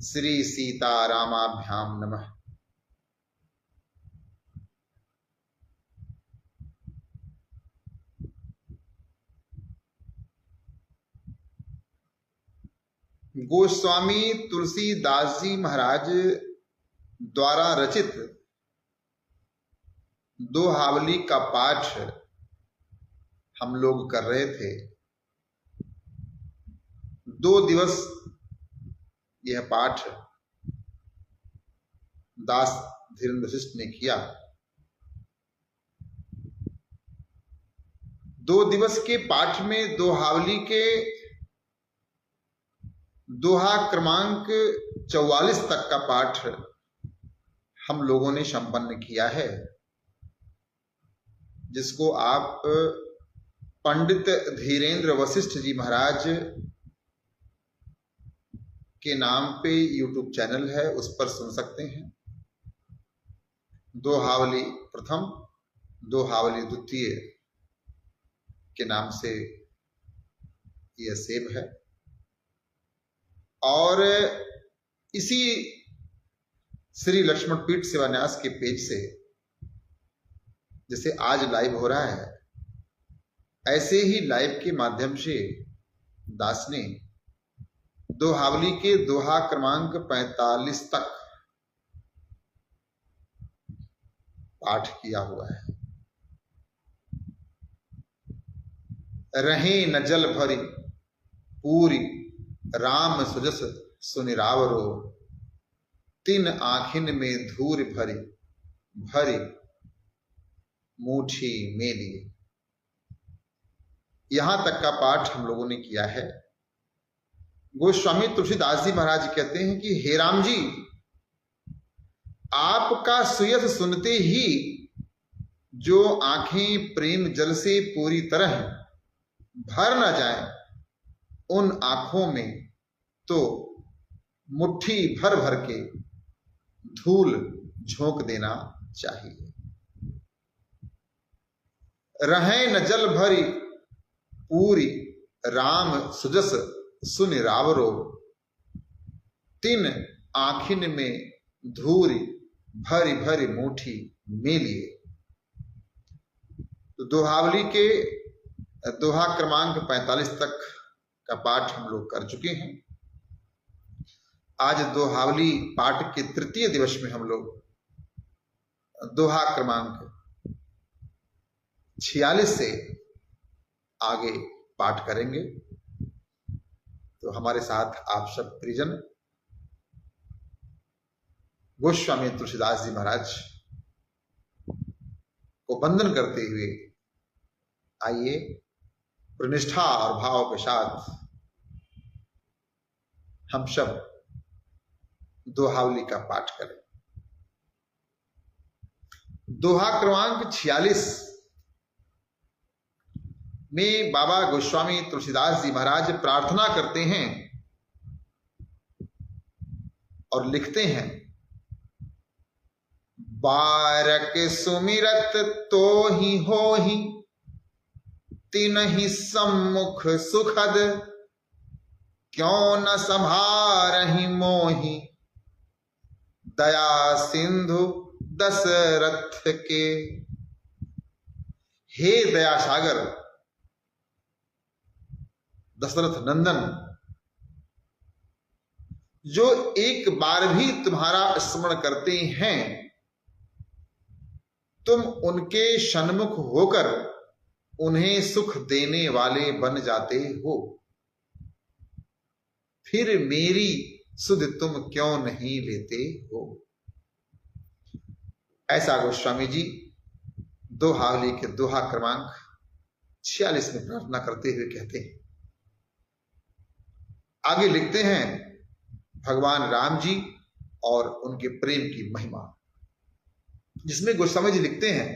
श्री सीतारामाभ्याम नमः। गोस्वामी तुलसीदास जी महाराज द्वारा रचित दोहावली का पाठ हम लोग कर रहे थे। 2 दिवस यह पाठ दास धीरेन्द्र वशिष्ठ ने किया। 2 दिवस के पाठ में दोहावली के दोहा क्रमांक 44 तक का पाठ हम लोगों ने संपन्न किया है, जिसको आप पंडित धीरेन्द्र वशिष्ठ जी महाराज के नाम पे YouTube चैनल है, उस पर सुन सकते हैं। दोहावली प्रथम, दोहावली द्वितीय के नाम से यह सेव है। और इसी श्री लक्ष्मण पीठ शिवान्यास के पेज से जैसे आज लाइव हो रहा है, ऐसे ही लाइव के माध्यम से दास ने दोहावली के दोहा क्रमांक 45 तक पाठ किया हुआ है। रहे न जल भरी पूरी राम सुजस सुनिरावरो, तिन आँखिन में धूर भरी भरी मूठी मेली। यहां तक का पाठ हम लोगों ने किया है। गोस्वामी तुलसीदास जी महाराज कहते हैं कि हे राम जी, आपका सुयस सुनते ही जो आंखें प्रेम जल से पूरी तरह भर न जाएं, उन आंखों में तो मुट्ठी भर भर के धूल झोंक देना चाहिए। रहे न जल भरी पूरी राम सुजस सुनिरावरो, तिन आँखिन में धूरी भरी भरी मूठी मेलिए। तो दोहावली के दोहा क्रमांक 45 तक का पाठ हम लोग कर चुके हैं। आज दोहावली पाठ के तृतीय दिवस में हम लोग दोहा क्रमांक 46 से आगे पाठ करेंगे। तो हमारे साथ आप सब परिजन गोस्वामी तुलसीदास जी महाराज को वंदन करते हुए आइए निष्ठा और भाव के साथ हम सब दोहावली का पाठ करें। दोहा क्रमांक 46 में बाबा गोस्वामी तुलसीदास जी महाराज प्रार्थना करते हैं और लिखते हैं, बारक सुमिरत तो ही हो ही, तिनहि सम्मुख सुखद, क्यों न संभारहि मोहि, दया सिंधु दशरथ के। हे दया सागर दशरथ नंदन, जो एक बार भी तुम्हारा स्मरण करते हैं, तुम उनके सन्मुख होकर उन्हें सुख देने वाले बन जाते हो। फिर मेरी सुध तुम क्यों नहीं लेते हो। ऐसा गोस्वामी जी दोहावली के दोहा क्रमांक 46 में प्रार्थना करते हुए कहते हैं। आगे लिखते हैं भगवान राम जी और उनके प्रेम की महिमा, जिसमें गोस्वामी जी लिखते हैं,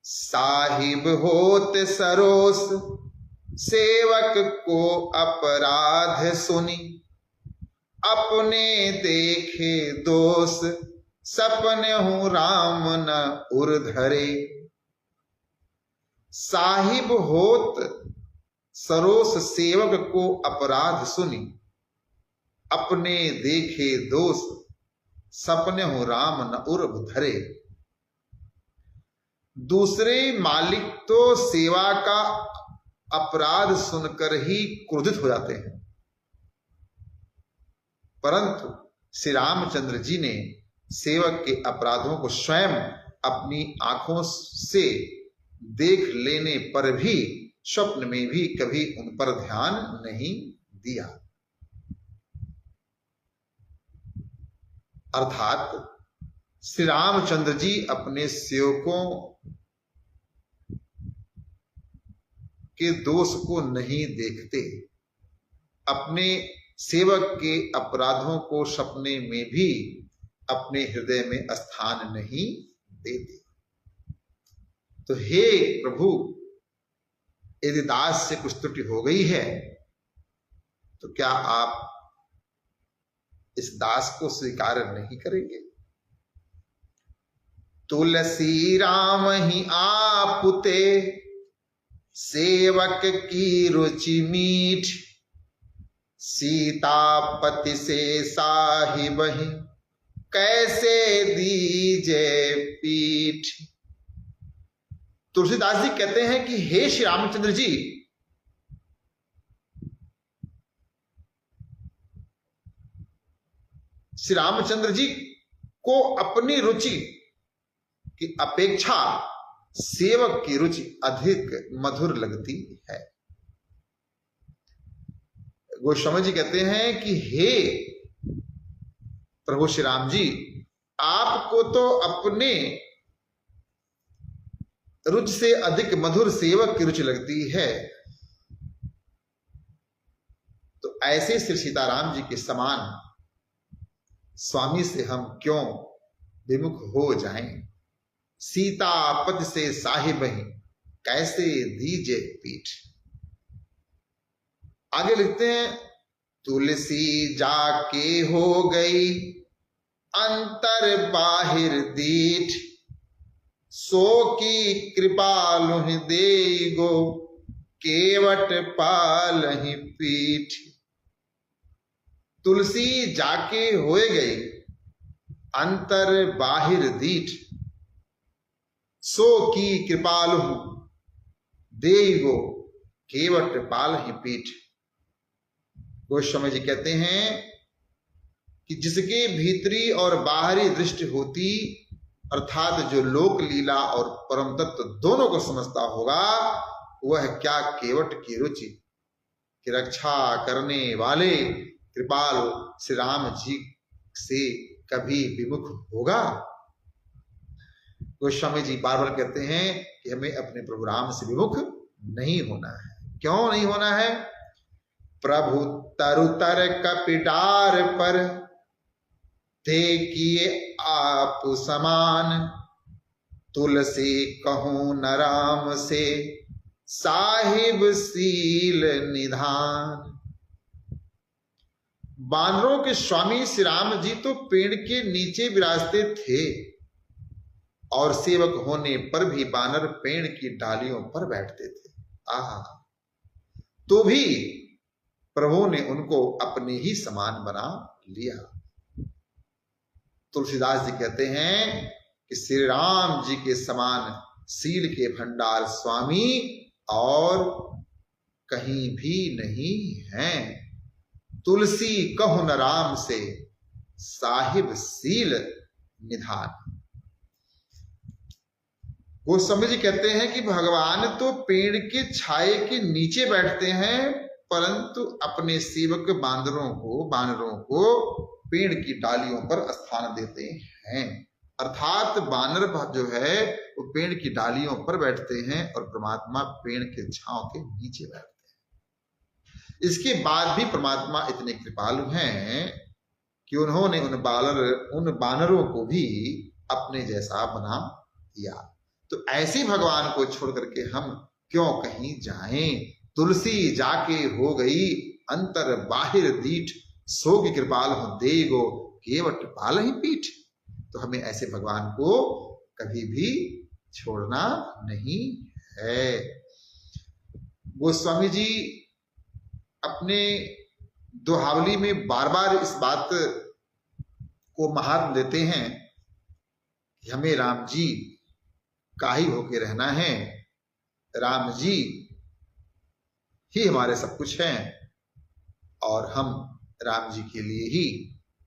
साहिब होत सरोस सेवक को अपराध सुनी, अपने देखे दोष सपने हूं राम न उर्धरे। साहिब होत सरोस सेवक को अपराध सुनी, अपने देखे दोष, सपने हो राम न उर्ब धरे। दूसरे मालिक तो सेवा का अपराध सुनकर ही क्रोधित हो जाते हैं, परंतु श्री रामचंद्र जी ने सेवक के अपराधों को स्वयं अपनी आंखों से देख लेने पर भी स्वप्न में भी कभी उन पर ध्यान नहीं दिया। अर्थात श्री रामचंद्र जी अपने सेवकों के दोष को नहीं देखते, अपने सेवक के अपराधों को सपने में भी अपने हृदय में स्थान नहीं देते। तो हे प्रभु, यदि दास से कुछ त्रुटि हो गई है तो क्या आप इस दास को स्वीकार नहीं करेंगे? तुलसी राम ही आपुते, सेवक की रुचि मीठ, सीतापति से साहिब ही कैसे दीजे पीठ। तुलसीदास जी कहते हैं कि हे श्री रामचंद्र जी, श्री रामचंद्र जी को अपनी रुचि की अपेक्षा सेवक की रुचि अधिक मधुर लगती है। गोस्वामी जी कहते हैं कि हे प्रभु श्री राम जी, आपको तो अपने रुचि से अधिक मधुर सेवक की रुचि लगती है, तो ऐसे श्री सीताराम जी के समान स्वामी से हम क्यों विमुख हो जाएं? सीतापति से साहिब ही कैसे दीजे पीठ। आगे लिखते हैं, तुलसी जाके हो गई अंतर बाहिर दीठ, सो की कृपालु दे गो केवट पालहि पीठ। तुलसी जाके होए गई अंतर बाहिर दीठ, सो की कृपालु देगो केवट पालहि पीठ। गोस्वामी जी कहते हैं कि जिसके भीतरी और बाहरी दृष्टि होती, अर्थात जो लोक लीला और परम तत्व दोनों को समझता होगा, वह क्या केवट की रुचि की रक्षा करने वाले कृपालु श्री राम जी से कभी विमुख होगा? गोस्वामी जी बार बार कहते हैं कि हमें अपने प्रभु राम से विमुख नहीं होना है। क्यों नहीं होना है? प्रभु तरुतर कपिडार पर थे किए आप समान, तुलसी कहूं न राम से साहिब सील निधान। बानरों के स्वामी श्री राम जी तो पेड़ के नीचे विराजते थे और सेवक होने पर भी बानर पेड़ की डालियों पर बैठते थे। तो भी प्रभु ने उनको अपने ही समान बना लिया। तुलसीदास जी कहते हैं कि श्री राम जी के समान सील के भंडार स्वामी और कहीं भी नहीं हैं। तुलसी कहो न राम से साहिब सील निधान। गोस्वामी जी कहते हैं कि भगवान तो पेड़ के छाए के नीचे बैठते हैं, परंतु अपने सेवक बानरों को पेड़ की डालियों पर स्थान देते हैं। अर्थात बानर जो है वो पेड़ की डालियों पर बैठते हैं और परमात्मा पेड़ के छांव के नीचे बैठते हैं। इसके बाद भी परमात्मा इतने कृपालु हैं कि उन्होंने उन बानरों को भी अपने जैसा बना दिया। तो ऐसे भगवान को छोड़ करके हम क्यों कहीं जाएं? तुलसी जाके हो गई अंतर बाहिर दीठ, सो की कृपाल हो देगो केवट पाल ही पीठ। तो हमें ऐसे भगवान को कभी भी छोड़ना नहीं है। गोस्वामी जी अपने दोहावली में बार बार इस बात को महात्म देते हैं कि हमें राम जी का ही होके रहना है, राम जी ही हमारे सब कुछ हैं और हम राम जी के लिए ही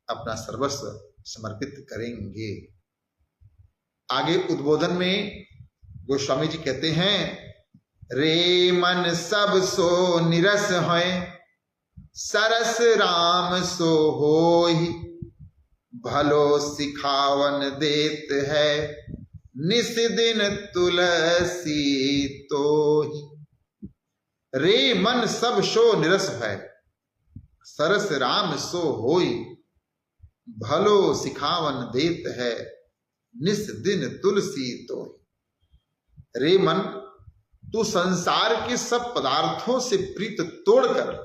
अपना सर्वस्व समर्पित करेंगे। आगे उद्बोधन में गोस्वामी जी कहते हैं, रे मन सब सो निरस है, सरस राम सो होहि, भलो सिखावन देत है, निस दिन तुलसी तोहि। रे मन सब सो निरस है, सरस राम सो होई, भलो सिखावन देत है, निस दिन तुलसी तोहि। रे मन, तू संसार के सब पदार्थों से प्रीत तोड़कर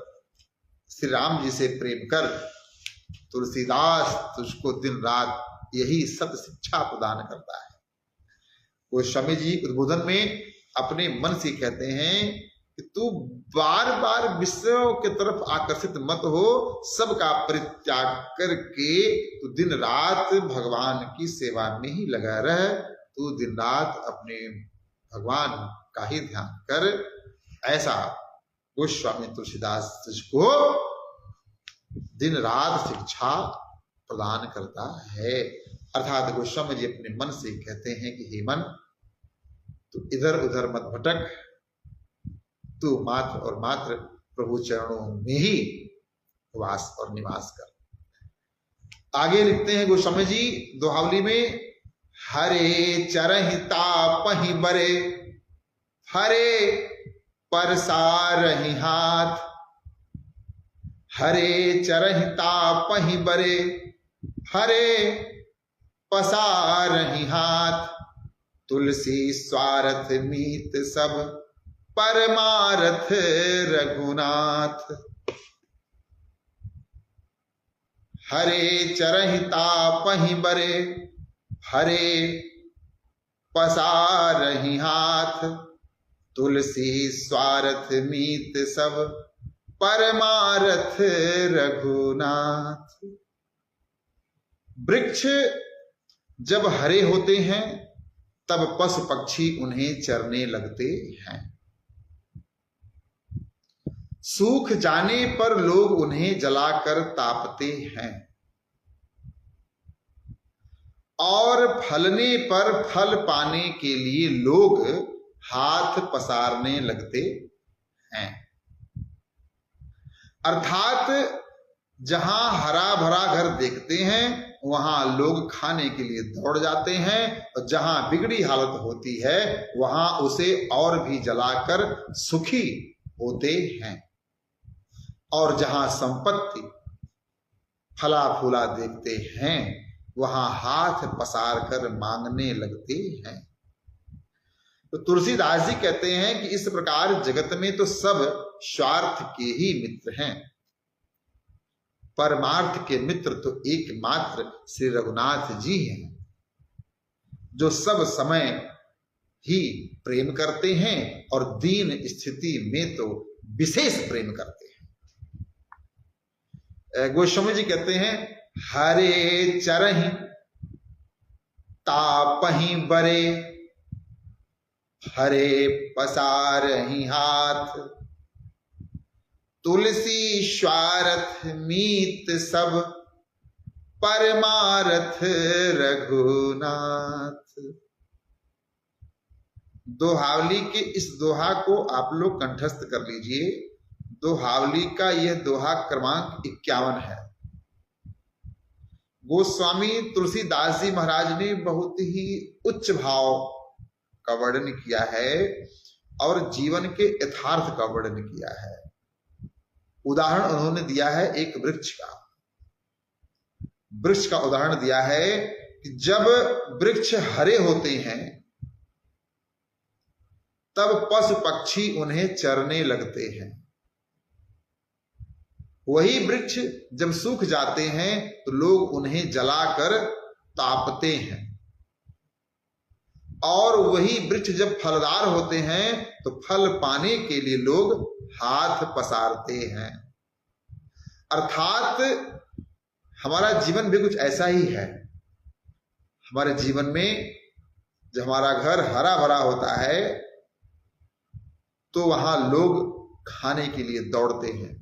श्री राम जी से प्रेम कर। तुलसीदास तुझको दिन रात यही सत्य शिक्षा प्रदान करता है। गोस्वामी जी उद्बोधन में अपने मन से कहते हैं कि तू बार बार विषयों की तरफ आकर्षित मत हो, सबका परित्याग करके तू दिन रात भगवान की सेवा में ही लगा रह। तू दिन रात अपने भगवान का ही ध्यान कर। ऐसा गोस्वामी तुलसीदास तुझको दिन रात शिक्षा प्रदान करता है। अर्थात गोस्वामी जी अपने मन से कहते हैं कि हे मन, तू इधर उधर मत भटक, तू मात्र और मात्र प्रभु चरणों में ही वास और निवास कर। आगे लिखते हैं गोस्वामी जी दोहावली में, हरे चरहि तापहि बरे, हरे परसारहि हाथ, हरे चरहि तापहि बरे, हरे पसारहि हाथ, तुलसी स्वार्थ मीत सब, परमारथ रघुनाथ। हरे चरहि तापहि बरे, हरे पसारहि हाथ, तुलसी स्वार्थ मीत सब, परमारथ रघुनाथ। वृक्ष जब हरे होते हैं तब पशु पक्षी उन्हें चरने लगते हैं। सूख जाने पर लोग उन्हें जलाकर तापते हैं और फलने पर फल पाने के लिए लोग हाथ पसारने लगते हैं। अर्थात जहां हरा भरा घर देखते हैं वहां लोग खाने के लिए दौड़ जाते हैं और जहां बिगड़ी हालत होती है वहां उसे और भी जलाकर सुखी होते हैं। और जहां संपत्ति फला फूला देखते हैं वहां हाथ पसार कर मांगने लगते हैं। तो तुलसीदास जी कहते हैं कि इस प्रकार जगत में तो सब स्वार्थ के ही मित्र हैं, परमार्थ के मित्र तो एकमात्र श्री रघुनाथ जी हैं, जो सब समय ही प्रेम करते हैं और दीन स्थिति में तो विशेष प्रेम करते हैं। गोस्वामी जी कहते हैं, हरे चरहि तापहि बरे, हरे पसारहि हाथ, तुलसी स्वार्थ मीत सब, परमारथ रघुनाथ। दोहावली के इस दोहा को आप लोग कंठस्थ कर लीजिए। दोहावली का यह दोहा क्रमांक 51 है। गोस्वामी तुलसीदास जी महाराज ने बहुत ही उच्च भाव का वर्णन किया है और जीवन के यथार्थ का वर्णन किया है। उदाहरण उन्होंने दिया है एक वृक्ष का उदाहरण दिया है कि जब वृक्ष हरे होते हैं तब पशु पक्षी उन्हें चरने लगते हैं। वही वृक्ष जब सूख जाते हैं तो लोग उन्हें जलाकर तापते हैं और वही वृक्ष जब फलदार होते हैं तो फल पाने के लिए लोग हाथ पसारते हैं। अर्थात हमारा जीवन भी कुछ ऐसा ही है। हमारे जीवन में जब हमारा घर हरा भरा होता है तो वहां लोग खाने के लिए दौड़ते हैं,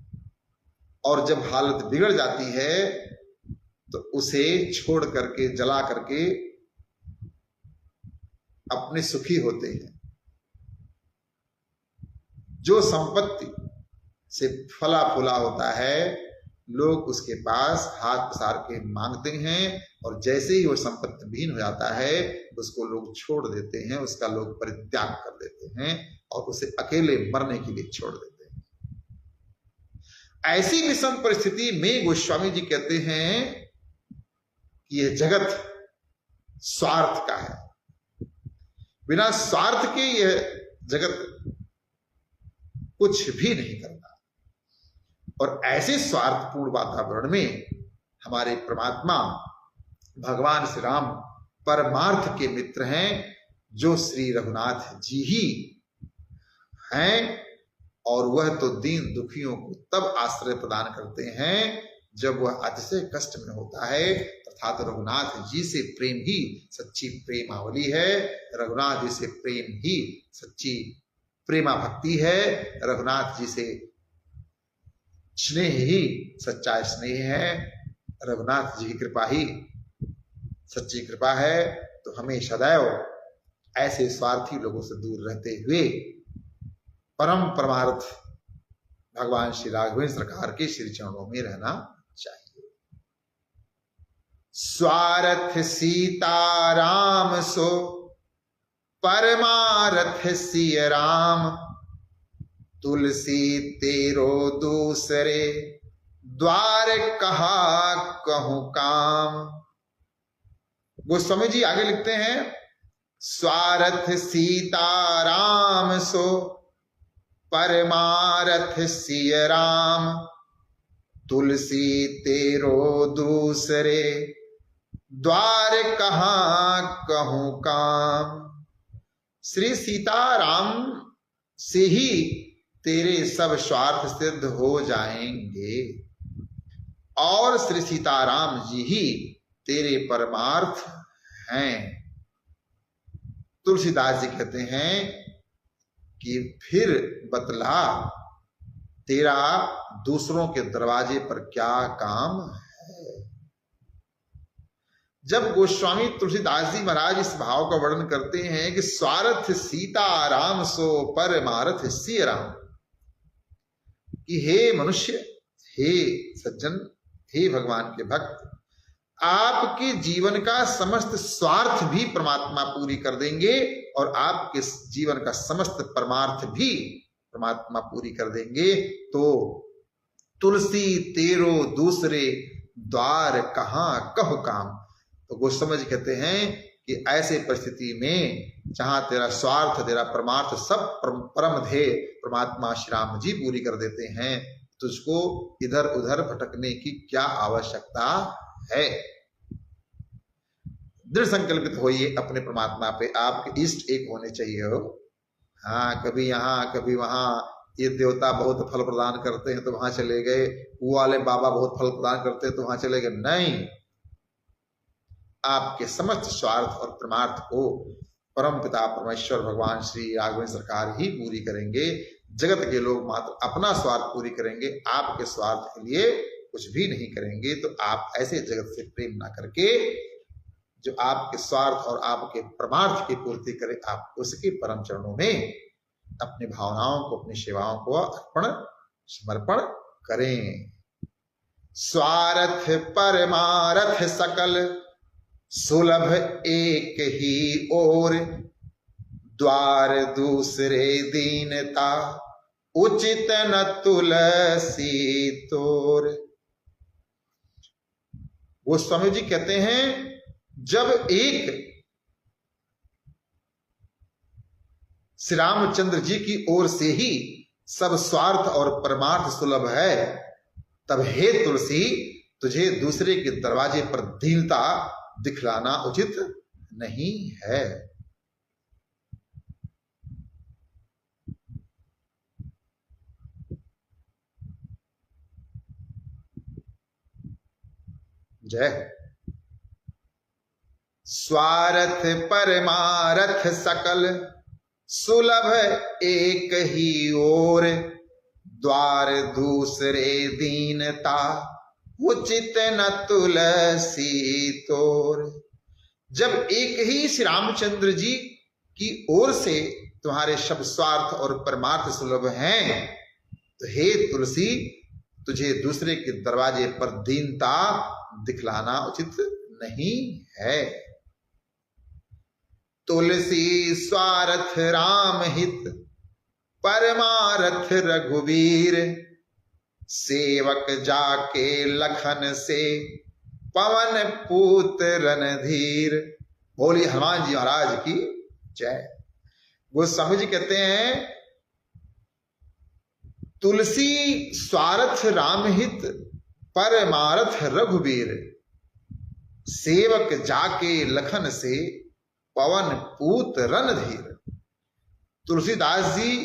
और जब हालत बिगड़ जाती है तो उसे छोड़ करके, जला करके अपने सुखी होते हैं। जो संपत्ति से फला फूला होता है लोग उसके पास हाथ पसार के मांगते हैं, और जैसे ही वो संपत्ति विहीन हो जाता है उसको लोग छोड़ देते हैं, उसका लोग परित्याग कर देते हैं और उसे अकेले मरने के लिए छोड़ देते हैं। ऐसी विषम परिस्थिति में गोस्वामी जी कहते हैं कि यह जगत स्वार्थ का है, बिना स्वार्थ के यह जगत कुछ भी नहीं करता। और ऐसे स्वार्थपूर्ण वातावरण में हमारे परमात्मा भगवान श्री राम परमार्थ के मित्र हैं, जो श्री रघुनाथ जी ही हैं, और वह तो दीन दुखियों को तब आश्रय प्रदान करते हैं जब वह अतिशय कष्ट में होता है। अर्थात रघुनाथ जी से प्रेम ही सच्ची प्रेमावली है, रघुनाथ जी से प्रेम ही सच्ची प्रेमा भक्ति है, रघुनाथ जी से स्नेह ही सच्चा स्नेह है, रघुनाथ जी की कृपा ही सच्ची कृपा है। तो हमें सदैव ऐसे स्वार्थी लोगों से दूर रहते हुए परम परमार्थ भगवान श्री राघवेंद्र सरकार के श्री चरणों में रहना चाहिए। स्वार्थ सीताराम सो परमारथ सिय राम, तुलसी तेरो दूसरे द्वार कहा कहूं काम। गोस्वामी जी आगे लिखते हैं, स्वार्थ सीताराम सो परमारथ सिय राम, तुलसी तेरो दूसरे द्वार कहाँ कहूं काम। श्री सीताराम से ही तेरे सब स्वार्थ सिद्ध हो जाएंगे, और श्री सीताराम जी ही तेरे परमार्थ हैं। तुलसीदास जी कहते हैं कि फिर बतला तेरा दूसरों के दरवाजे पर क्या काम है। जब गोस्वामी तुलसीदास जी महाराज इस भाव का वर्णन करते हैं कि स्वार्थ सीता राम सो परमारथ सिय राम, कि हे मनुष्य, हे सज्जन, हे भगवान के भक्त, आपके जीवन का समस्त स्वार्थ भी परमात्मा पूरी कर देंगे और आपके जीवन का समस्त परमार्थ भी परमात्मा पूरी कर देंगे। तो तुलसी तेरो दूसरे द्वार कहाँ कहो काम। तो गोस्वामी जी कहते हैं कि ऐसे परिस्थिति में जहां तेरा स्वार्थ, तेरा परमार्थ सब परम ध्येय परमात्मा श्री राम जी पूरी कर देते हैं, तुझको इधर उधर भटकने की क्या आवश्यकता है। दृढ़ संकल्पित होइए अपने परमात्मा पे, आपके इष्ट एक होने चाहिए हो। हाँ, कभी यहाँ कभी वहां, ये देवता बहुत फल प्रदान करते हैं तो वहां चले गए, वो वाले बाबा बहुत फल प्रदान करते हैं तो वहां चले गए। नहीं, आपके समस्त स्वार्थ और परमार्थ को परम पिता परमेश्वर भगवान श्री राघवेंद्र सरकार ही पूरी करेंगे। जगत के लोग मात्र अपना स्वार्थ पूरी करेंगे, आपके स्वार्थ के लिए कुछ भी नहीं करेंगे। तो आप ऐसे जगत से प्रेम ना करके जो आपके स्वार्थ और आपके परमार्थ की पूर्ति करे, आप उसके परम चरणों में अपनी भावनाओं को, अपनी सेवाओं को अर्पण समर्पण करें। स्वार्थ परमारथ सकल सुलभ एक ही ओर, द्वार दूसरे दीनता उचित न तुलसी तोर। गोस्वामी जी कहते हैं, जब एक श्री रामचंद्र जी की ओर से ही सब स्वार्थ और परमार्थ सुलभ है, तब हे तुलसी, तुझे दूसरे के दरवाजे पर दीनता दिखलाना उचित नहीं है। जय। स्वार्थ परमारथ सकल सुलभ एक ही ओर, द्वार दूसरे दीनता उचित न तुलसी तोर। जब एक ही श्री रामचंद्र जी की ओर से तुम्हारे शब्द स्वार्थ और परमार्थ सुलभ हैं, तो हे तुलसी, तुझे दूसरे के दरवाजे पर दीनता दिखलाना उचित नहीं है। तुलसी स्वार्थ राम हित, परमारथ रघुवीर, सेवक जाके लखन से, पवन पूत रणधीर। बोलिए हनुमान जी महाराज की जय। गोस्वामी जी कहते हैं, तुलसी स्वार्थ रामहित, परमारथ रघुवीर, सेवक जाके लखन से, पवन पूत रणधीर। तुलसीदास जी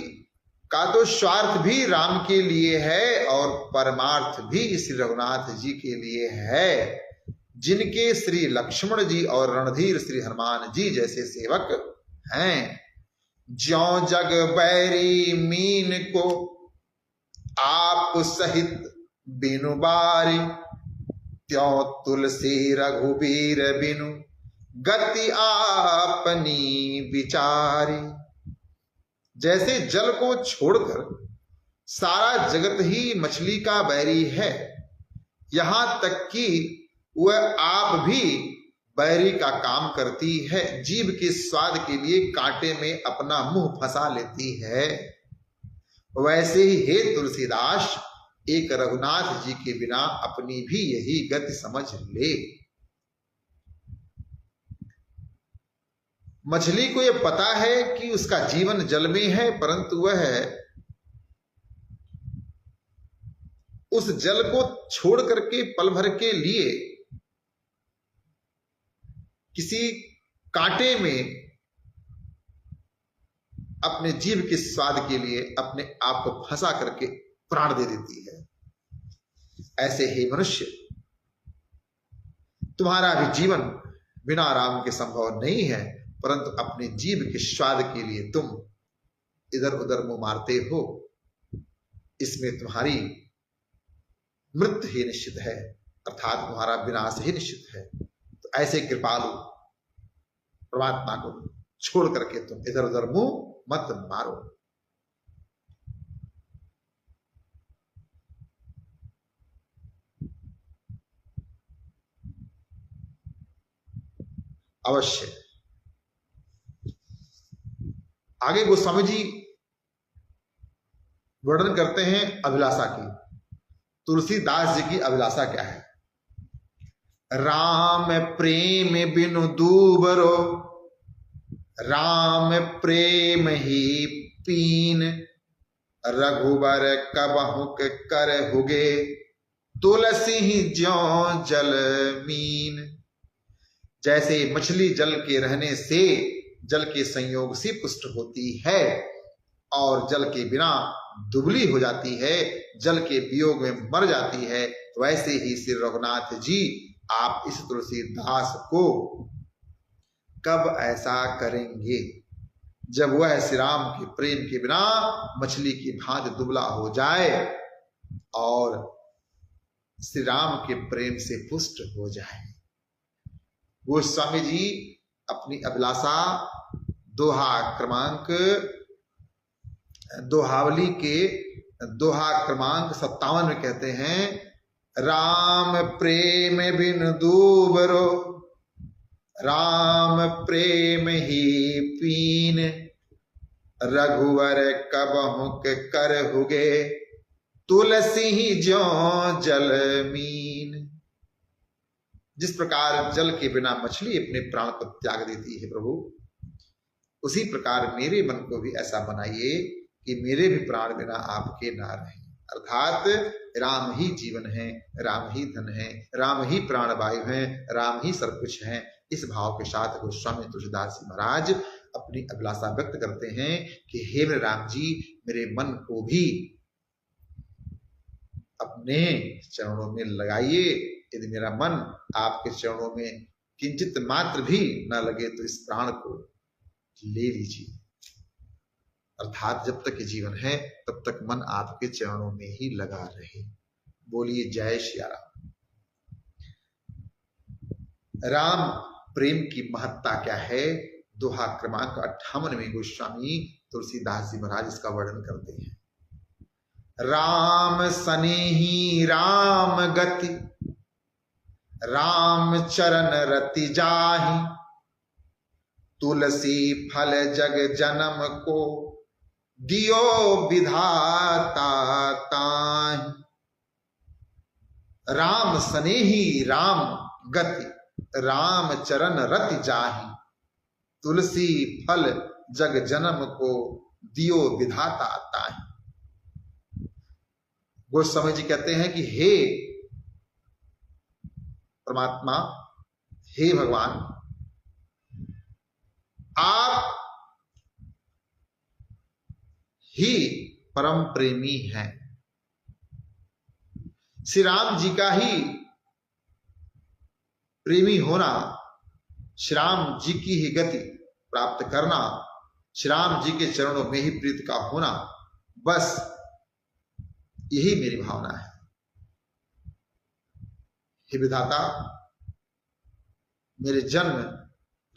का तो स्वार्थ भी राम के लिए है और परमार्थ भी श्री रघुनाथ जी के लिए है, जिनके श्री लक्ष्मण जी और रणधीर श्री हनुमान जी जैसे सेवक हैं। ज्यों जग बैरी मीन को आप सहित बिनु बारी, त्यों तुलसी रघुबीर बिनु गति आपनी विचारी। जैसे जल को छोड़कर सारा जगत ही मछली का बैरी है, यहां तक कि वह आप भी बैरी का काम करती है, जीभ के स्वाद के लिए कांटे में अपना मुंह फंसा लेती है। वैसे ही हे तुलसीदास, एक रघुनाथ जी के बिना अपनी भी यही गति समझ ले। मछली को यह पता है कि उसका जीवन जल में है, परंतु वह उस जल को छोड़ करके पल भर के लिए किसी कांटे में अपने जीव के स्वाद के लिए अपने आप को फंसा करके प्राण दे देती है। ऐसे ही मनुष्य, तुम्हारा भी जीवन बिना राम के संभव नहीं है, परंतु अपने जीव के स्वाद के लिए तुम इधर उधर मुंह मारते हो, इसमें तुम्हारी मृत्यु ही निश्चित है, अर्थात तुम्हारा विनाश ही निश्चित है। तो ऐसे कृपालु परमात्मा को छोड़ करके तुम इधर उधर मुंह मत मारो। अवश्य। आगे गोस्वामी जी वर्णन करते हैं अभिलाषा की। तुलसीदास जी की अभिलाषा क्या है? राम प्रेम बिनु दूबरो, राम प्रेम ही पीन, रघुबर कबहुक कर हुगे, तुलसी ही ज्यों जल मीन। जैसे मछली जल के रहने से जल के संयोग से पुष्ट होती है और जल के बिना दुबली हो जाती है, जल के वियोग में मर जाती है, वैसे ही श्री रघुनाथ जी आप इस तुलसीदास को कब ऐसा करेंगे जब वह श्री राम के प्रेम के बिना मछली की भांति दुबला हो जाए और श्री राम के प्रेम से पुष्ट हो जाए। गोस्वामी जी अपनी अभिलाषा दोहा क्रमांक दोहावली के दोहा क्रमांक 57 में कहते हैं, राम प्रेम बिन दूबरो, राम प्रेम ही पीन, रघुवर कबहुक कर हुगे, तुलसी ही ज्यों जल मीन। जिस प्रकार जल के बिना मछली अपने प्राण को त्याग देती है प्रभु, उसी प्रकार मेरे मन को भी ऐसा बनाइए कि मेरे भी प्राण बिना आपके ना रहें। अर्थात राम ही जीवन है, राम ही धन है, राम ही प्राणवायु है, राम ही सब कुछ है। इस भाव के साथ गोस्वामी तुलसीदास जी महाराज अपनी अभिलाषा व्यक्त करते हैं कि हे मेरे राम जी, मेरे मन को भी अपने चरणों में लगाइए। यदि मेरा मन आपके चरणों में किंचित मात्र भी न लगे तो इस प्राण को ले लीजिए। अर्थात जब तक ये जीवन है तब तक मन आपके चरणों में ही लगा रहे। बोलिए जय श्री राम। राम प्रेम की महत्ता क्या है? दोहा क्रमांक 58 में गोस्वामी तुलसीदास जी महाराज इसका वर्णन करते हैं। राम सनेही राम गति, राम चरण रति जाहि, तुलसी फल जग जन्म को, दियो विधाता ताहि। राम सनेही राम गति, राम चरण रति जाहि, तुलसी फल जग जन्म को, दियो विधाता ताहि। गोस्वामी जी कहते हैं कि हे परमात्मा, हे भगवान, आप ही परम प्रेमी हैं। श्री राम जी का ही प्रेमी होना, श्री राम जी की ही गति प्राप्त करना, श्री राम जी के चरणों में ही प्रीत का होना, बस यही मेरी भावना है। हे विधाता, मेरे जन्म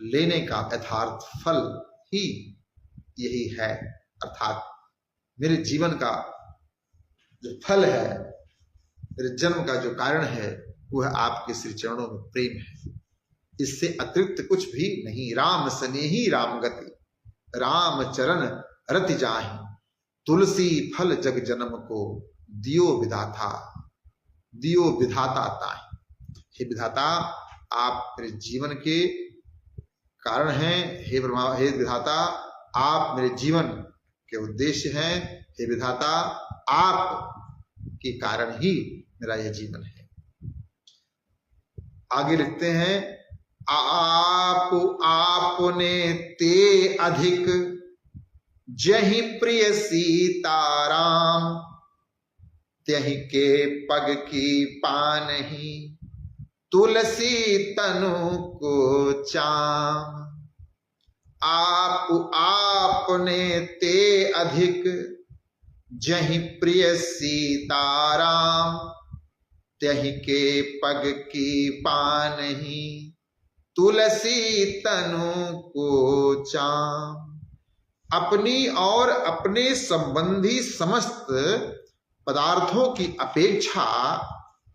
लेने का यथार्थ फल ही यही है। अर्थात मेरे जीवन का जो फल है, मेरे जन्म का जो कारण है, वह आपके श्री चरणों में प्रेम है। इससे अतिरिक्त कुछ भी नहीं। राम सनेही राम गति, राम चरण रति जाहि, तुलसी फल जग जन्म को, दियो विधाता, दियो विधाता ताहि। हे विधाता, आप मेरे जीवन के कारण हैं। हे विधाता, आप मेरे जीवन के उद्देश्य हैं। हे विधाता, आप के कारण ही मेरा यह जीवन है। आगे लिखते हैं, आप आपने ते अधिक, जहि प्रिय सीताराम, त्यहि के पग की पानहि, तुलसी तनु को चाम। आप आपने ते अधिक, जहि प्रिय सीताराम, त्यहि के पग की पानहि, तुलसी तनु को चाम। अपनी और अपने संबंधी समस्त पदार्थों की अपेक्षा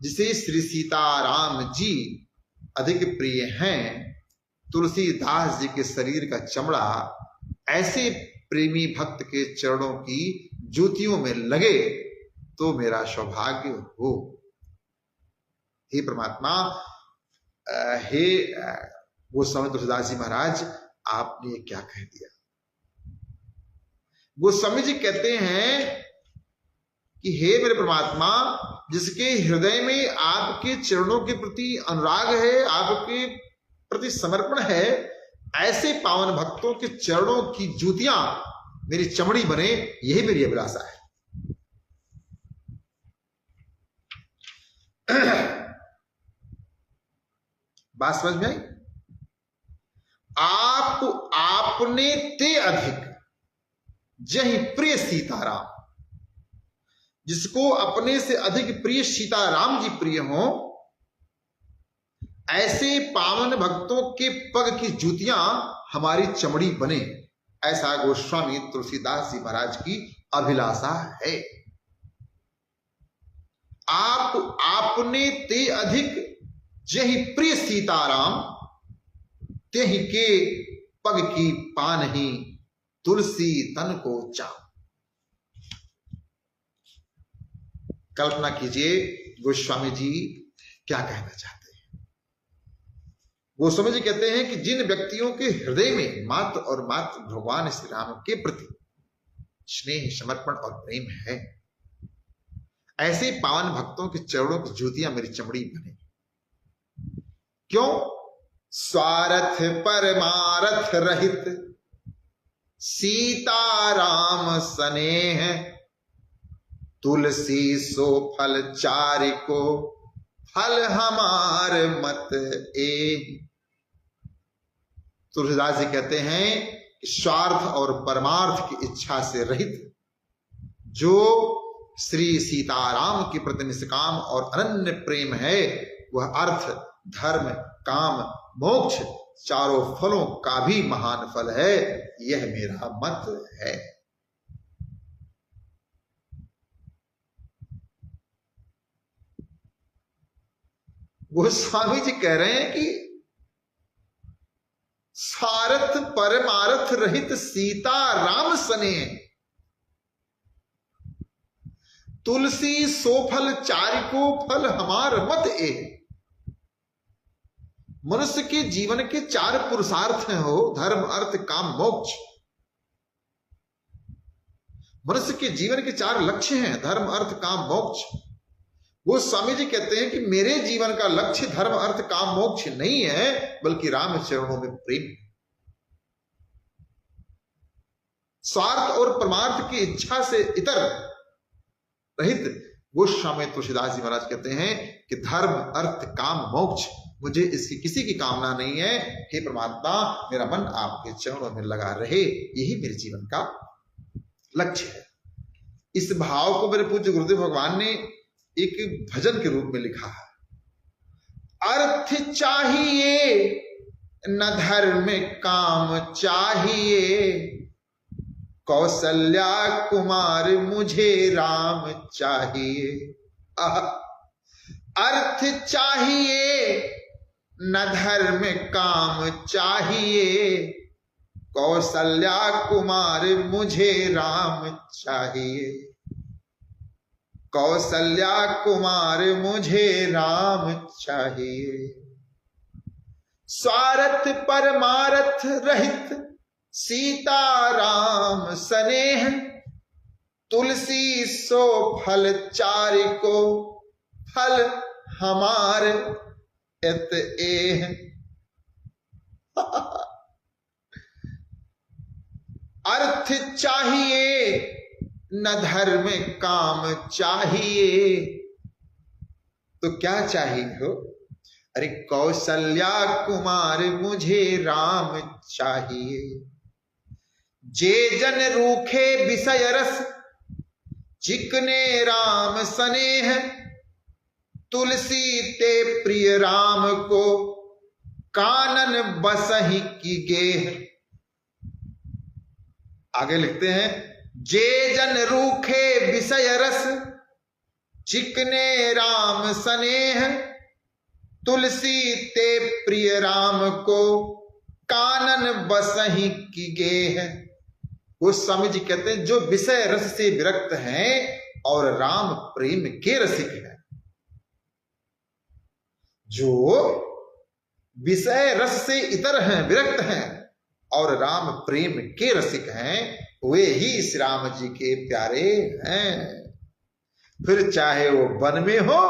जिसे श्री सीताराम जी अधिक प्रिय हैं, तुलसीदास जी के शरीर का चमड़ा ऐसे प्रेमी भक्त के चरणों की ज्योतियों में लगे तो मेरा सौभाग्य हो। हे परमात्मा, हे गोस्वामी तुलसीदास जी महाराज, आपने क्या कह दिया। गोस्वामी जी कहते हैं कि हे मेरे परमात्मा, जिसके हृदय में आपके चरणों के प्रति अनुराग है, आपके प्रति समर्पण है, ऐसे पावन भक्तों के चरणों की जूतियां मेरी चमड़ी बने, यही मेरी अभिलाषा है। बात समझ में आई? आप आपने ते अधिक, जहि प्रिय सीताराम। जिसको अपने से अधिक प्रिय सीताराम जी प्रिय हो, ऐसे पावन भक्तों के पग की जूतियां हमारी चमड़ी बने, ऐसा गोस्वामी तुलसीदास जी महाराज की अभिलाषा है। आप आपने ते अधिक, जहि प्रिय सीताराम, तेहि के पग की पानहि, तुलसी तन को चाम। कल्पना कीजिए गोस्वामी जी क्या कहना चाहते हैं। गोस्वामी जी कहते हैं कि जिन व्यक्तियों के हृदय में मात्र और मात्र भगवान श्री राम के प्रति स्नेह, समर्पण और प्रेम है, ऐसे पावन भक्तों के चरणों की ज्योतियां मेरी चमड़ी बने। क्यों? स्वार्थ परमारथ रहित, सीताराम स्नेह, तुलसी सो फल चारिको, फल हमार मत ए। तुलसीदास जी कहते हैं कि स्वार्थ और परमार्थ की इच्छा से रहित जो श्री सीताराम के प्रति निष्काम और अनन्य प्रेम है, वह अर्थ, धर्म, काम, मोक्ष चारों फलों का भी महान फल है। यह मेरा मत है। गोस्वामी जी कह रहे हैं कि सारथ परमारथ रहित सीता राम सने, तुलसी सोफल चारिको, फल हमार मत ए। मनुष्य के जीवन के 4 पुरुषार्थ हैं हो, धर्म, अर्थ, काम, मोक्ष। मनुष्य के जीवन के 4 लक्ष्य हैं, धर्म, अर्थ, काम, मोक्ष। वो स्वामी जी कहते हैं कि मेरे जीवन का लक्ष्य धर्म, अर्थ, काम, मोक्ष नहीं है, बल्कि राम चरणों में प्रेम। स्वार्थ और परमार्थ की इच्छा से इतर रहित गोस्वामी तुलसीदास जी महाराज कहते हैं कि धर्म, अर्थ, काम, मोक्ष, मुझे इसकी किसी की कामना नहीं है। हे परमात्मा, मेरा मन आपके चरणों में लगा रहे, यही मेरे जीवन का लक्ष्य है। इस भाव को मेरे पूज्य गुरुदेव भगवान ने एक भजन के रूप में लिखा है। अर्थ चाहिए न धर्म काम चाहिए, कौशल्या कुमार मुझे राम चाहिए। अर्थ चाहिए न धर्म काम चाहिए, कौशल्या कुमार मुझे राम चाहिए। कौशल्या कुमार मुझे राम चाहिए। स्वार्थ परमारथ रहित सीता राम स्नेह, तुलसी सो फल चारिको, फल हमार एत एह। अर्थ चाहिए न धर्म काम चाहिए, तो क्या चाहिए हो? अरे कौशल्या कुमार मुझे राम चाहिए। जे जन रूखे विषय रस, चिकने राम स्नेह, तुलसी ते प्रिय राम को, कानन बसहि की गेह। आगे लिखते हैं, जे जन रूखे विषय रस, चिकने राम स्नेह, तुलसी ते प्रिय राम को, कानन बसहि की गेह। गोस्वामी जी कहते हैं जो विषय रस से विरक्त हैं और राम प्रेम के रसिक हैं, जो विषय रस से इतर हैं, विरक्त हैं और राम प्रेम के रसिक हैं, वे ही श्री राम जी के प्यारे हैं। फिर चाहे वो वन में हो,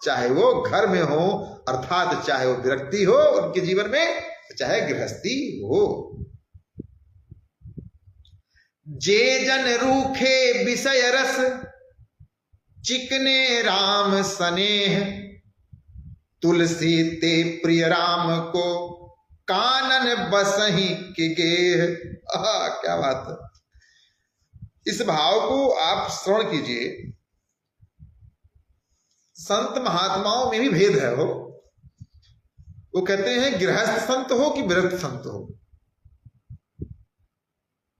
चाहे वो घर में हो, अर्थात चाहे वो विरक्ति हो उनके जीवन में, चाहे गृहस्थी हो। जे जन रूखे विषय रस, चिकने राम स्नेह, तुलसी ते प्रिय राम को, कानन बसहि की गेह। क्या बात है! इस भाव को आप श्रवण कीजिए। संत महात्माओं में भी भेद है हो। वो कहते हैं गृहस्थ संत हो कि विरक्त संत हो।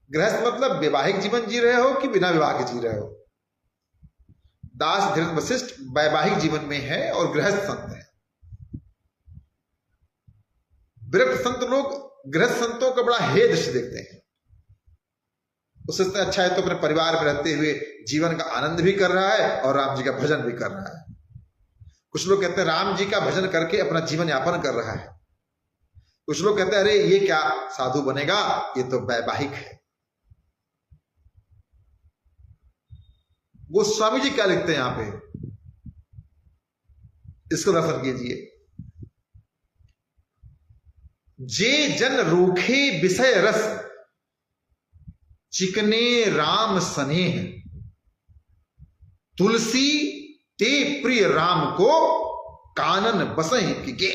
गृहस्थ मतलब वैवाहिक जीवन जी रहे हो कि बिना विवाह के जी रहे हो। दास धीरज वशिष्ठ वैवाहिक जीवन में है और गृहस्थ संत है। विरक्त संत लोग गृहस्थ संतों का बड़ा हे दृश्य देखते हैं। उससे अच्छा है तो अपने परिवार में रहते हुए जीवन का आनंद भी कर रहा है और राम जी का भजन भी कर रहा है। कुछ लोग कहते हैं राम जी का भजन करके अपना जीवन यापन कर रहा है। कुछ लोग कहते हैं अरे ये क्या साधु बनेगा, ये तो वैवाहिक है। वो स्वामी जी क्या लिखते हैं यहां पे, इसको दर्शन कीजिए। जे जन रूखे विषय रस, चिकने राम स्नेह, तुलसी ते प्रिय राम को कानन बसहि के।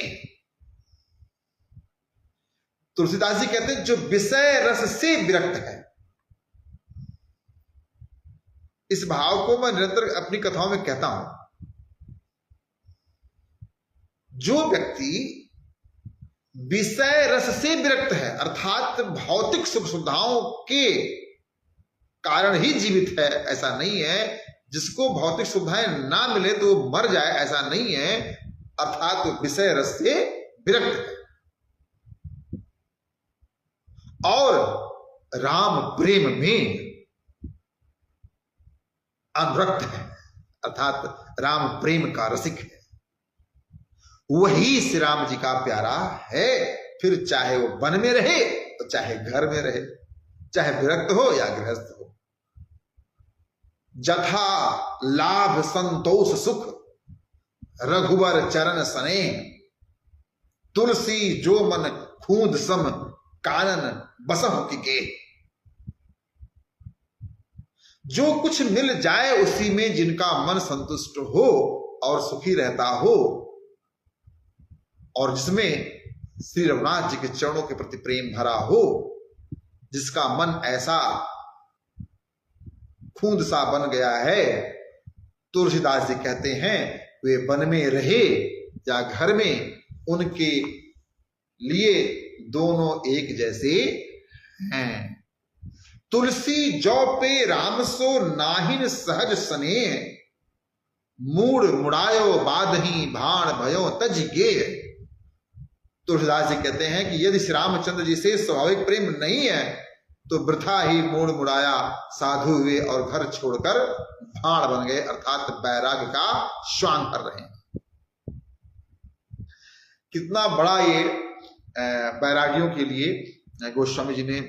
तुलसीदास जी कहते हैं जो विषय रस से विरक्त है। इस भाव को मैं निरंतर अपनी कथाओं में कहता हूं। जो व्यक्ति विषय रस से विरक्त है, अर्थात भौतिक सुख सुविधाओं के कारण ही जीवित है, ऐसा नहीं है। जिसको भौतिक सुविधाएं ना मिले तो वो मर जाए, ऐसा नहीं है। अर्थात विषय रस से विरक्त है और राम प्रेम में अनुरक्त है, अर्थात राम प्रेम का रसिक है। वही श्री राम जी का प्यारा है। फिर चाहे वो वन में रहे तो चाहे घर में रहे, चाहे विरक्त हो या गृहस्थ हो। जथा लाभ संतोष सुख रघुवर चरण स्नेह, तुलसी जो मन खूंद सम कानन बसहु के। जो कुछ मिल जाए उसी में जिनका मन संतुष्ट हो और सुखी रहता हो, और जिसमें श्री रघुनाथ जी के चरणों के प्रति प्रेम भरा हो, जिसका मन ऐसा खूंद सा बन गया है, तुलसीदास जी कहते हैं वे वन में रहे या घर में, उनके लिए दोनों एक जैसे हैं। तुलसी जौ पे राम सो नाहिन सहज स्नेह, मूड मुड़ायो बादही भाण भयो तज गे। तुलसीदास जी कहते हैं कि यदि श्री रामचंद्र जी से स्वाभाविक प्रेम नहीं है तो वृथा ही मूड मुड़ाया साधु हुए और घर छोड़कर भाण बन गए, अर्थात वैराग्य का श्वान भर रहे हैं। कितना बड़ा ये वैरागियों के लिए गोस्वामी जी ने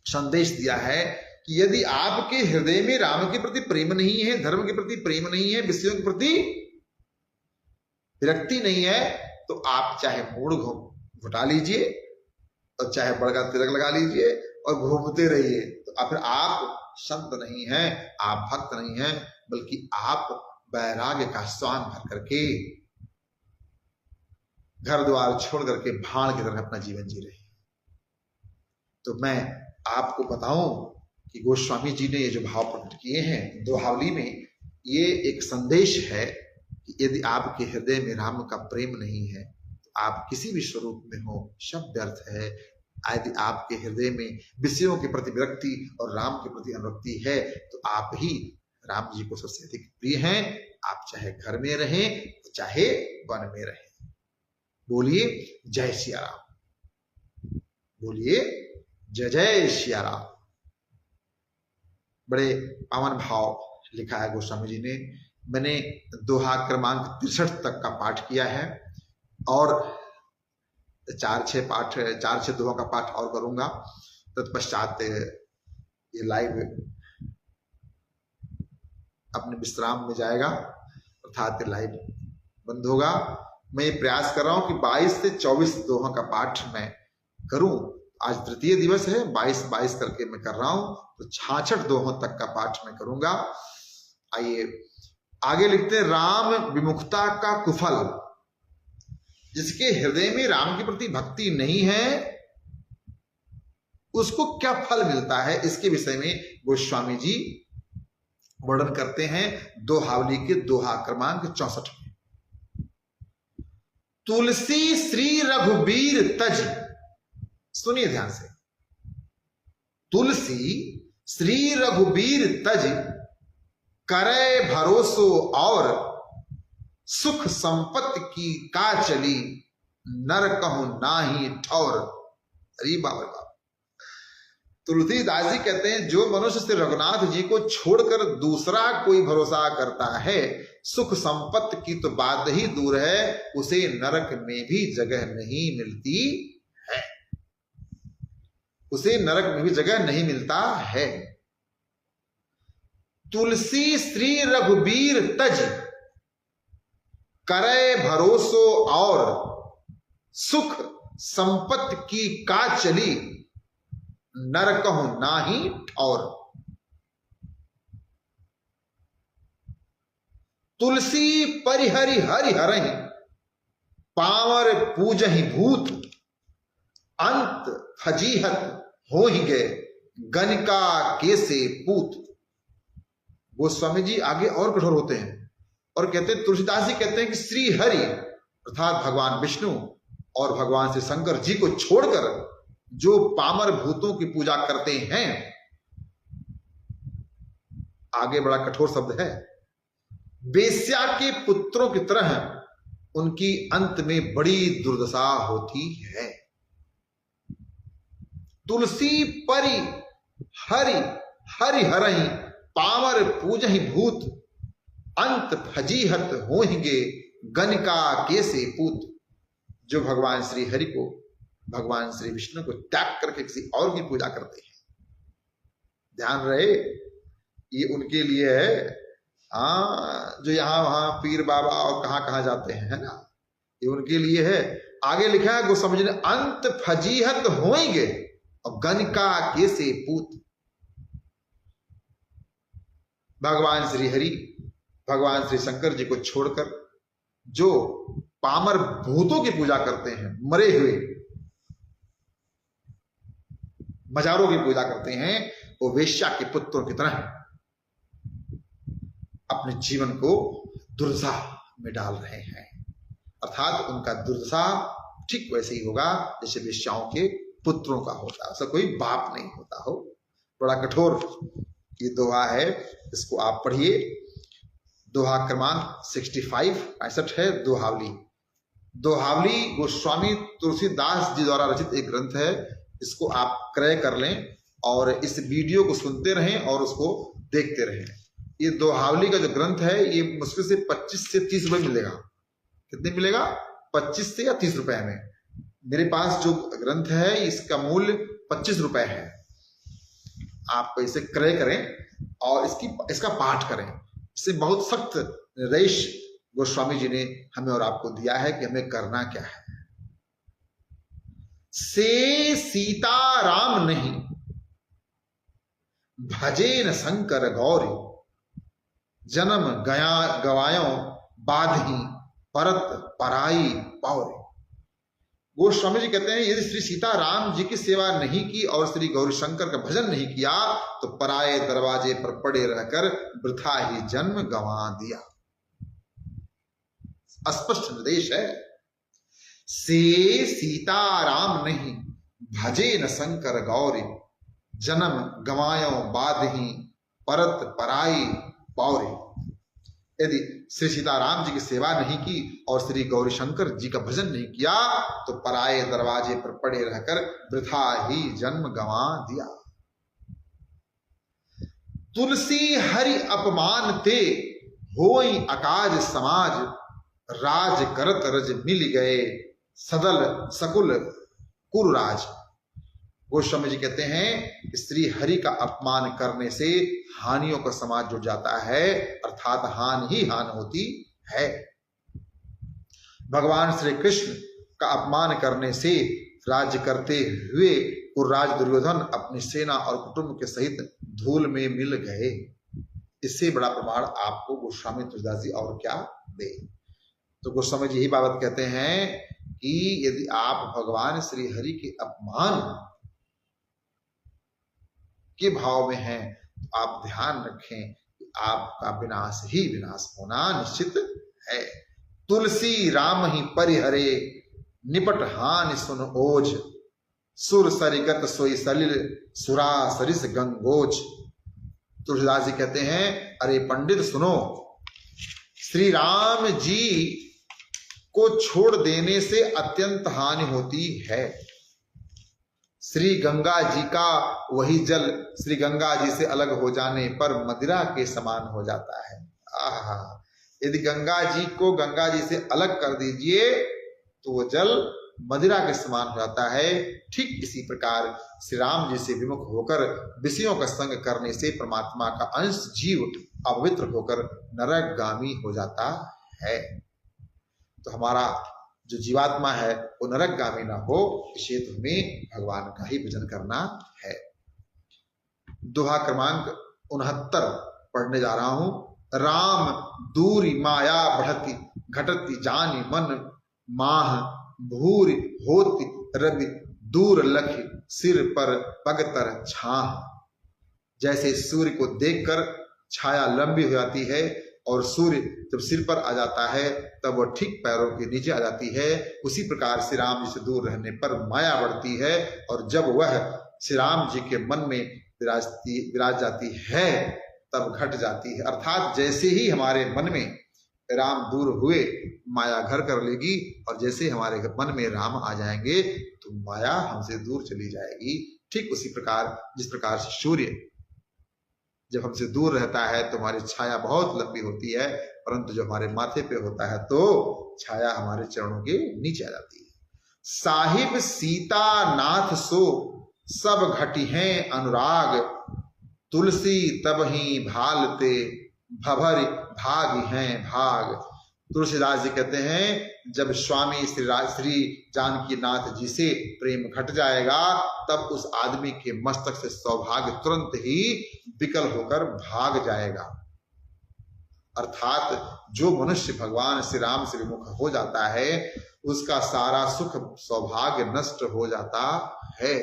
संदेश दिया है कि यदि आपके हृदय में राम के प्रति प्रेम नहीं है, धर्म के प्रति प्रेम नहीं है, विषयों के प्रति विरक्ति नहीं है, तो आप चाहे मूड घुटा लीजिए और चाहे बड़का तिलक लगा लीजिए और घूमते रहिए, तो फिर आप संत नहीं हैं, आप भक्त नहीं हैं, बल्कि आप वैराग्य का स्वान भर करके घर द्वार छोड़ करके भाण की तरह अपना जीवन जी रहे। तो मैं आपको बताऊं कि गोस्वामी जी ने ये जो भाव प्रकट किए हैं दोहावली में, ये एक संदेश है कि यदि आपके हृदय में राम का प्रेम नहीं है तो आप किसी भी स्वरूप में हो, सब व्यर्थ है। यदि आपके हृदय में विषयों के प्रति विरक्ति और राम के प्रति अनुरक्ति है तो आप ही राम जी को सबसे अधिक प्रिय हैं। आप चाहे घर में रहें चाहे वन में रहें। बोलिए जय सिया राम, बोलिए जय जय सिया राम। बड़े पावन भाव लिखा है गोस्वामी जी ने। मैंने दोहा क्रमांक 63 तक का पाठ किया है और 4-6 दोहा का पाठ और करूंगा। तत्पश्चात ये लाइव अपने विश्राम में जाएगा, अर्थात लाइव बंद होगा। मैं ये प्रयास कर रहा हूं कि 22 से 24 दोहा का पाठ मैं करूं। आज तृतीय दिवस है, 22 करके मैं कर रहा हूं, तो 66 दोहों तक का पाठ मैं करूंगा। आइए आगे लिखते हैं। राम विमुखता का कुफल, जिसके हृदय में राम के प्रति भक्ति नहीं है उसको क्या फल मिलता है, इसके विषय में गोस्वामी जी वर्णन करते हैं दोहावली के दोहा क्रमांक 64 में। तुलसी श्री रघुबीर तज, सुनिए ध्यान से, तुलसी श्री रघुबीर तज, करे भरोसो और सुख संपत्ति की का चली, नर कहूं नाही ठौर। अरे बाबा बाबा, तुलसीदास जी कहते हैं जो मनुष्य श्री रघुनाथ जी को छोड़कर दूसरा कोई भरोसा करता है, सुख संपत्ति की तो बात ही दूर है, उसे नरक में भी जगह नहीं मिलती है, उसे नरक में भी जगह नहीं मिलता है। तुलसी श्री रघुबीर तज, करे भरोसो और सुख संपत्ति की का चली, नर कहूं नाही ठौर। तुलसी परिहरि हरि हरहि पावर पूजहि भूत अंत फजीहत हो ही गए गणिका केसे पूत। गोस्वामी जी आगे और कठोर होते हैं और कहते हैं, तुलसीदास जी कहते हैं कि श्री हरि अर्थात भगवान विष्णु और भगवान श्री शंकर जी को छोड़कर जो पामर भूतों की पूजा करते हैं, आगे बड़ा कठोर शब्द है, वेश्या के पुत्रों की तरह उनकी अंत में बड़ी दुर्दशा होती है। तुलसी परि हरि हरि हरहि पामर पूजहि भूत अंत फजीहत होहिगे गणिका केसे पूत। जो भगवान श्री हरि को, भगवान श्री विष्णु को त्याग करके किसी और की पूजा करते हैं, ध्यान रहे ये उनके लिए है। जो यहां वहां पीर बाबा और कहां कहां जाते हैं, है ना, ये उनके लिए है। आगे लिखा है गोस्वामी जी ने, अंत फजीहत होंगे और गणिका केसे पूत। भगवान श्री हरि, भगवान श्री शंकर जी को छोड़कर जो पामर भूतों की पूजा करते हैं, मरे हुए मजारों की पूजा करते हैं, वो वेश्या के पुत्रों की तरह अपने जीवन को दुर्दशा में डाल रहे हैं। अर्थात उनका दुर्दशा ठीक वैसे ही होगा जैसे वेश्याओं के पुत्रों का होता है। ऐसा कोई बाप नहीं होता हो। बड़ा कठोर ये दोहा है, इसको आप पढ़िए। दोहा क्रमांक 65 है दोहावली। दोहावली गोस्वामी तुलसीदास जी द्वारा रचित एक ग्रंथ है। इसको आप क्रय कर लें और इस वीडियो को सुनते रहें और उसको देखते रहें। ये दोहावली का जो ग्रंथ है ये मुश्किल से 25 से 30 रुपए मिलेगा। कितने मिलेगा? 25 से या 30 रुपए में। मेरे पास जो ग्रंथ है इसका मूल्य 25 रुपए है। आप इसे क्रय करें और इसका पाठ करें। इससे बहुत सख्त निर्देश गोस्वामी जी ने हमें और आपको दिया है कि हमें करना क्या है। से सीता राम नहीं भजे न शंकर गौरी जन्म गया गवायों बाधही परत पराई पौरे। गोस्वामी जी कहते हैं यदि श्री सीता राम जी की सेवा नहीं की और श्री गौरी शंकर का भजन नहीं किया तो पराये दरवाजे पर पड़े रहकर वृथा ही जन्म गंवा दिया। स्पष्ट निर्देश है। से सीता राम नहीं भजे न शंकर गौरी जन्म गवायों बाधही परत पराई पौरे। यदि श्री सीताराम जी की सेवा नहीं की और श्री गौरी शंकर जी का भजन नहीं किया तो पराये दरवाजे पर पड़े रहकर वृथा ही जन्म गंवा दिया। तुलसी हरि अपमान ते होई अकाज समाज राज करत रज मिल गए सदल सकुल कुरुराज। गोस्वामी जी कहते हैं श्री हरि का अपमान करने से हानियों का समाज जुड़ जाता है, अर्थात हान ही हान होती है। भगवान श्री कृष्ण का अपमान करने से राज्य करते हुए कुरुराज दुर्योधन अपनी सेना और कुटुंब के सहित धूल में मिल गए। इससे बड़ा प्रमाण आपको गोस्वामी तुलसीदास जी और क्या दे। तो गोस्वामी जी यही बात कहते हैं कि यदि आप भगवान श्री हरि के अपमान के भाव में हैं तो आप ध्यान रखें कि आपका विनाश ही विनाश होना निश्चित है। तुलसी राम ही परिहरे निपट हानि सुन ओज सुर सरिगत सोई सलिल सुरा सरिस गंगोज। तुलसीदास जी कहते हैं अरे पंडित सुनो, श्री राम जी को छोड़ देने से अत्यंत हानि होती है। श्री गंगा जी का वही जल श्री गंगा जी से अलग हो जाने पर मदिरा के समान हो जाता है। आहा, यदि गंगा जी को गंगा जी से अलग कर दीजिए तो वो जल मदिरा के समान हो जाता है। ठीक इसी प्रकार श्री राम जी से विमुख होकर विषयों का संग करने से परमात्मा का अंश जीव अपवित्र होकर नरकगामी हो जाता है। तो हमारा जो जीवात्मा है वो नरकगामी ना हो, इस हेतु में भगवान का ही भजन करना है। दोहा क्रमांक 69 पढ़ने जा रहा हूं। राम दूरी माया बढ़ती, घटती जानी मन माह, भूरी होती रवि दूर लखी, सिर पर पगतर छाह। जैसे सूर्य को देखकर छाया लंबी हो जाती है और सूर्य जब सिर पर आ जाता है तब वह ठीक पैरों के नीचे आ जाती है, उसी प्रकार श्री राम जी से दूर रहने पर माया बढ़ती है और जब वह श्री राम जी के मन में विराज जाती है तब घट जाती है। अर्थात जैसे ही हमारे मन में राम दूर हुए माया घर कर लेगी और जैसे हमारे मन में राम आ जाएंगे तो माया हमसे दूर चली जाएगी। ठीक उसी प्रकार जिस प्रकार से सूर्य जब हमसे दूर रहता है तो हमारी छाया बहुत लंबी होती है, परंतु जब हमारे माथे पे होता है तो छाया हमारे चरणों के नीचे आ जाती है। साहिब सीता नाथ सो सब घटी हैं अनुराग, तुलसी तब ही भालते भभर भाग हैं भाग। तुलसीदास जी कहते हैं जब स्वामी श्री जानकी नाथ जी से प्रेम घट जाएगा तब उस आदमी के मस्तक से सौभाग्य तुरंत ही विकल होकर भाग जाएगा। अर्थात जो मनुष्य भगवान श्री राम से विमुख हो जाता है उसका सारा सुख सौभाग्य नष्ट हो जाता है।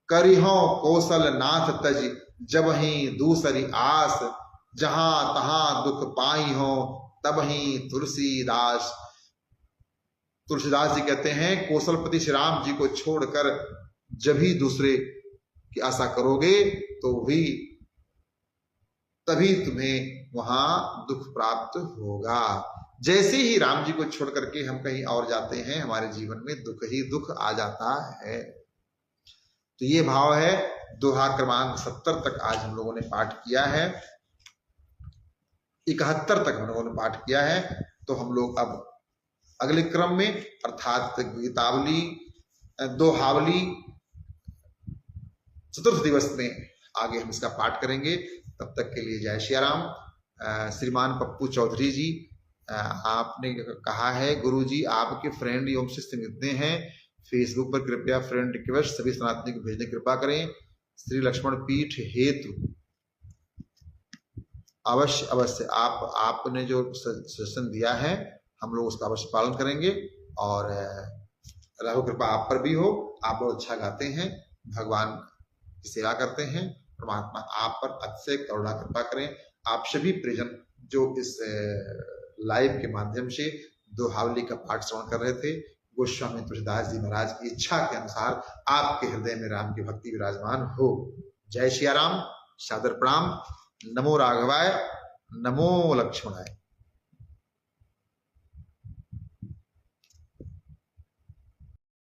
करिहो कौशल नाथ तज जब ही दूसरी आस, जहां तहां दुख पाई हो तब ही तुलसीदास। तुलसीदास जी कहते हैं कौशलपति श्री राम जी को छोड़कर जब ही दूसरे की आशा करोगे तो भी तभी तुम्हें वहां दुख प्राप्त होगा। जैसे ही राम जी को छोड़ करके हम कहीं और जाते हैं हमारे जीवन में दुख ही दुख आ जाता है। तो ये भाव है। दोहा क्रमांक 70 तक आज हम लोगों ने पाठ किया है, 71 तक हम लोगों ने पाठ किया है। तो हम लोग अब अगले क्रम में अर्थात गीतावली दोहावली चतुर्थ दिवस में आगे हम इसका पाठ करेंगे। तब तक के लिए जय श्री राम। श्रीमान पप्पू चौधरी जी आपने कहा है गुरु जी आपके फ्रेंड एवं शिष्य मिलते हैं फेसबुक पर, कृपया फ्रेंड रिक्वेस्ट सभी सनातनी को भेजने की कृपा करें। श्री लक्ष्मण पीठ हेतु अवश्य अवश्य आपने जो सजेशन दिया है हम लोग उसका अवश्य पालन करेंगे और राहु कृपा आप पर भी हो। आप बहुत अच्छा गाते हैं, भगवान की सेवा करते हैं, परमात्मा आप पर अतिशय करुणा कृपा करें। आप सभी प्रियजन जो इस लाइव के माध्यम से दोहावली का पाठ श्रवण कर रहे थे, गोस्वामी तुलसीदास जी महाराज की इच्छा के अनुसार आपके हृदय में राम की भक्ति विराजमान हो। जय श्री राम, सादर प्रणाम। नमो राघवाय, नमो लक्ष्मणाय।